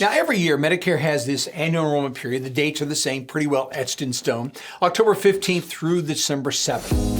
Now, every year, Medicare has this annual enrollment period. The dates are the same, pretty well etched in stone, October 15th through December 7th.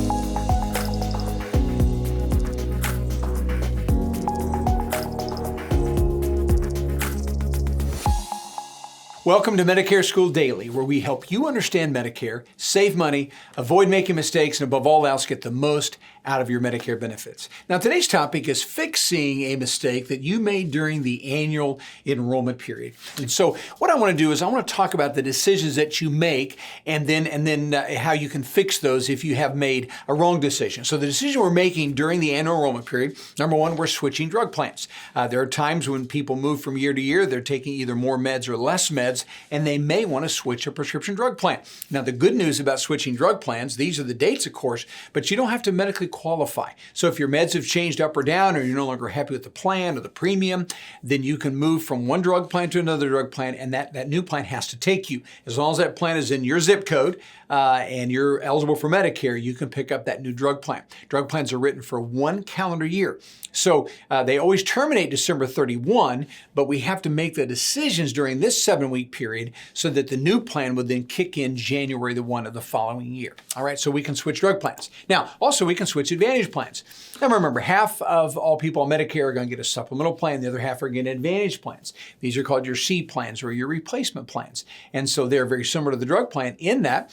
Welcome to Medicare School Daily, where we help you understand Medicare, save money, avoid making mistakes, and above all else, get the most out of your Medicare benefits. Now, today's topic is fixing a mistake that you made during the annual enrollment period. And so what I want to do is I want to talk about the decisions that you make and then how you can fix those if you have made a wrong decision. So the decision we're making during the annual enrollment period, number one, we're switching drug plans. There are times when people move from year to year, they're taking either more meds or less meds, and they may want to switch a prescription drug plan. Now, the good news about switching drug plans, these are the dates, of course, but you don't have to medically qualify. So if your meds have changed up or down, or you're no longer happy with the plan or the premium, then you can move from one drug plan to another drug plan, and that new plan has to take you. As long as that plan is in your zip code and you're eligible for Medicare, you can pick up that new drug plan. Drug plans are written for 1 calendar year. So they always terminate December 31, but we have to make the decisions during this 7-week period so that the new plan would then kick in January the 1 of the following year. All right, so we can switch drug plans. Now, also we can switch Advantage plans. Now remember, half of all people on Medicare are going to get a supplemental plan. The other half are getting Advantage plans. These are called your C plans or your replacement plans. And so they're very similar to the drug plan in that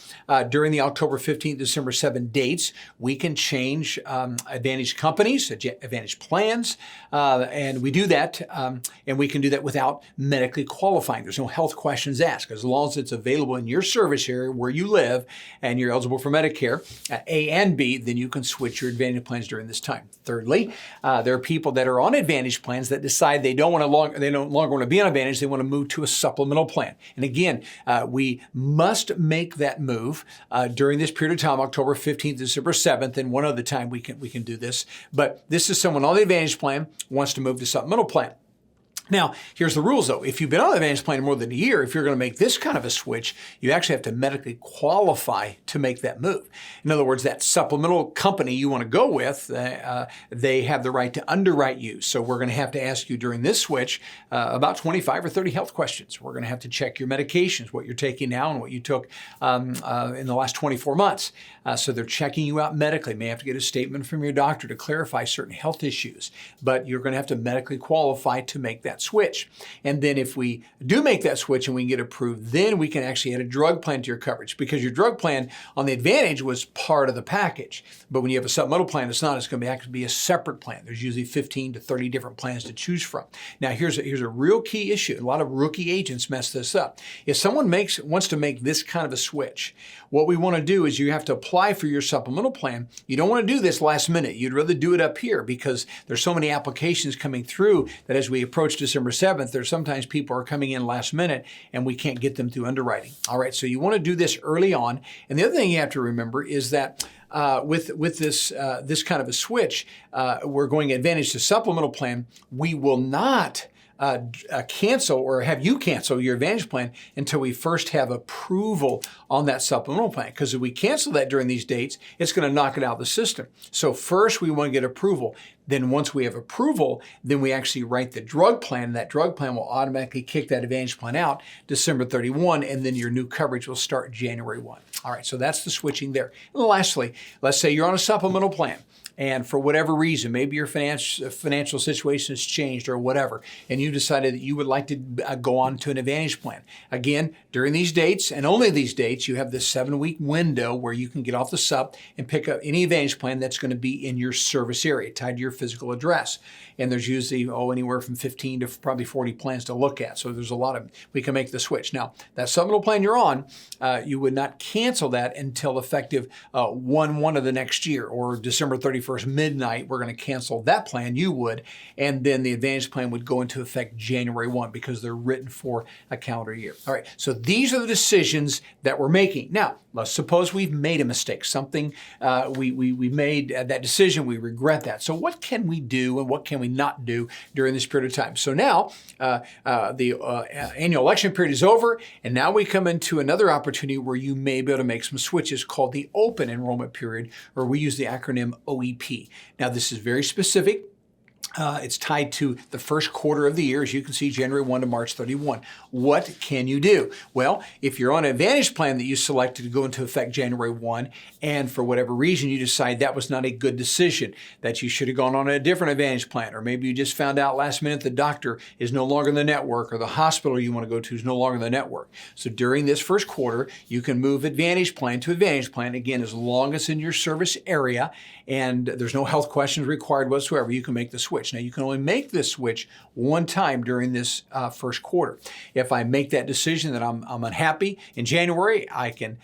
during the October 15th, December 7 dates, we can change Advantage companies, Advantage plans, and we do that, and we can do that without medically qualifying. There's no health questions asked. As long as it's available in your service area where you live and you're eligible for Medicare, A and B, then you can switch your Advantage plans during this time. Thirdly, there are people that are on Advantage plans that decide they no longer want to be on Advantage. They want to move to a supplemental plan. And again, we must make that move during this period of time, October 15th, December 7th, and one other time we can do this. But this is someone on the Advantage plan wants to move to supplemental plan. Now, here's the rules though. If you've been on the Advantage plan more than a year, if you're going to make this kind of a switch, you actually have to medically qualify to make that move. In other words, that supplemental company you want to go with, they have the right to underwrite you. So we're going to have to ask you during this switch about 25 or 30 health questions. We're going to have to check your medications, what you're taking now and what you took in the last 24 months. So they're checking you out medically. You may have to get a statement from your doctor to clarify certain health issues, but you're going to have to medically qualify to make that switch. And then if we do make that switch and we can get approved, then we can actually add a drug plan to your coverage, because your drug plan on the Advantage was part of the package. But when you have a supplemental plan, it's not. It's going to actually be a separate plan. There's usually 15 to 30 different plans to choose from. Now, here's a real key issue. A lot of rookie agents mess this up. If someone wants to make this kind of a switch, what we want to do is you have to apply for your supplemental plan. You don't want to do this last minute. You'd rather do it up here, because there's so many applications coming through that as we approach December 7th, there's sometimes people are coming in last minute and we can't get them through underwriting. All right, so you want to do this early on. And the other thing you have to remember is that with this kind of a switch, we're going Advantage to supplemental plan. We will not cancel or have you cancel your Advantage plan until we first have approval on that supplemental plan. Because if we cancel that during these dates, it's going to knock it out of the system. So first we want to get approval. Then once we have approval, then we actually write the drug plan. That drug plan will automatically kick that Advantage plan out December 31, and then your new coverage will start January 1. All right, so that's the switching there. And lastly, let's say you're on a supplemental plan, and for whatever reason, maybe your financial situation has changed or whatever, and you decided that you would like to go on to an Advantage plan. Again, during these dates, and only these dates, you have this 7-week window where you can get off the sup and pick up any Advantage plan that's going to be in your service area, tied to your physical address. And there's usually, anywhere from 15 to probably 40 plans to look at. So there's a lot of, we can make the switch. Now, that supplemental plan you're on, you would not cancel that until effective 1/1 of the next year, or December 31st midnight. We're going to cancel that plan, you would, and then the Advantage plan would go into effect January 1, because they're written for a calendar year. All right, so these are the decisions that we're making. Now, let's suppose we've made a mistake, something we made that decision, we regret that. So what can we do and what can we not do during this period of time? So now the annual election period is over, and now we come into another opportunity where you may be able to make some switches called the Open Enrollment Period, or we use the acronym OEP. Now, this is very specific. It's tied to the first quarter of the year, as you can see, January 1 to March 31. What can you do? Well, if you're on an Advantage plan that you selected to go into effect January 1, and for whatever reason you decide that was not a good decision, that you should have gone on a different Advantage plan, or maybe you just found out last minute the doctor is no longer in the network, or the hospital you want to go to is no longer in the network. So during this first quarter, you can move Advantage plan to Advantage plan, again, as long as in your service area, and there's no health questions required whatsoever, you can make the switch. Now, you can only make this switch one time during this first quarter. If I make that decision that I'm unhappy in January, I can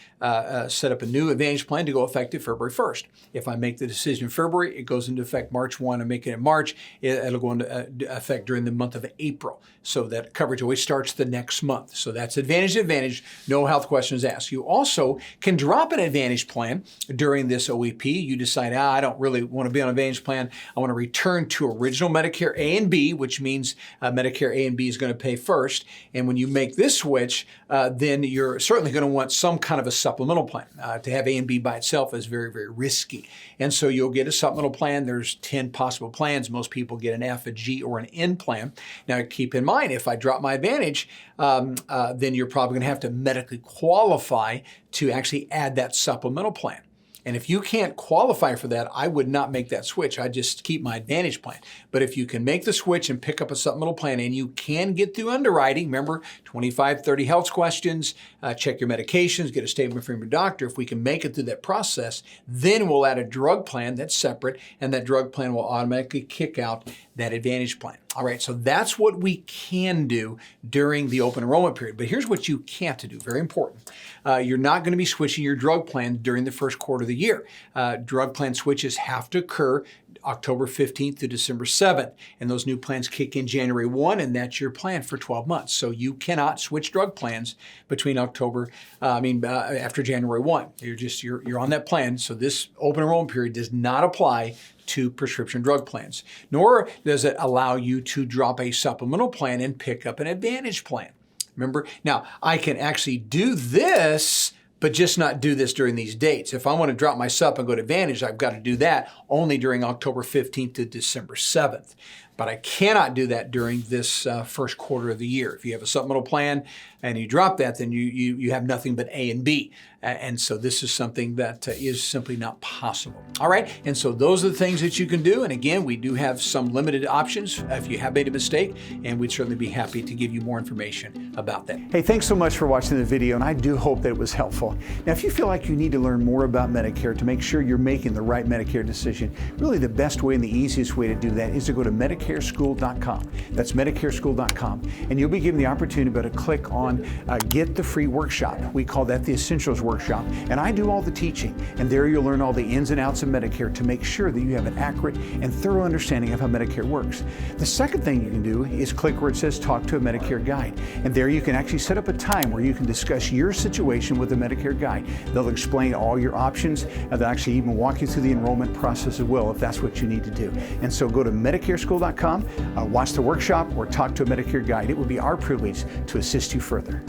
set up a new Advantage plan to go effective February 1st. If I make the decision in February, it goes into effect March 1. I make it in March, it'll go into effect during the month of April. So that coverage always starts the next month. So that's Advantage to Advantage, no health questions asked. You also can drop an Advantage plan during this OEP. You decide, I don't really want to be on an Advantage plan. I want to return to original Medicare A and B, which means Medicare A and B is going to pay first. And when you make this switch, then you're certainly going to want some kind of a supplemental plan. To have A and B by itself is very, very risky. And so you'll get a supplemental plan. There's 10 possible plans. Most people get an F, a G, or an N plan. Now, keep in mind, if I drop my Advantage, then you're probably going to have to medically qualify to actually add that supplemental plan. And if you can't qualify for that, I would not make that switch. I'd just keep my Advantage plan. But if you can make the switch and pick up a supplemental plan, and you can get through underwriting, remember, 25, 30 health questions, check your medications, get a statement from your doctor. If we can make it through that process, then we'll add a drug plan that's separate, and that drug plan will automatically kick out that Advantage plan. All right, so that's what we can do during the open enrollment period. But here's what you can't do, very important. You're not going to be switching your drug plan during the first quarter of the year. Drug plan switches have to occur October 15th to December 7th, and those new plans kick in January 1, and that's your plan for 12 months. So you cannot switch drug plans between after January 1. You're on that plan, so this open enrollment period does not apply to prescription drug plans, nor does it allow you to drop a supplemental plan and pick up an Advantage plan. Remember, now I can actually do this, but just not do this during these dates. If I want to drop my sup and go to Advantage, I've got to do that only during October 15th to December 7th. But I cannot do that during this first quarter of the year. If you have a supplemental plan and you drop that, then you have nothing but A and B. And so this is something that is simply not possible. All right, and so those are the things that you can do. And again, we do have some limited options if you have made a mistake, and we'd certainly be happy to give you more information about that. Hey, thanks so much for watching the video, and I do hope that it was helpful. Now, if you feel like you need to learn more about Medicare to make sure you're making the right Medicare decision, really the best way and the easiest way to do that is to go to MedicareSchool.com. That's MedicareSchool.com, and you'll be given the opportunity to click on Get the Free Workshop. We call that the Essentials Workshop, and I do all the teaching, and there you'll learn all the ins and outs of Medicare to make sure that you have an accurate and thorough understanding of how Medicare works. The second thing you can do is click where it says Talk to a Medicare Guide, and there you can actually set up a time where you can discuss your situation with a Medicare guide. They'll explain all your options, and they'll actually even walk you through the enrollment process as well if that's what you need to do. And so go to MedicareSchool.com, watch the workshop, or talk to a Medicare guide. It would be our privilege to assist you further.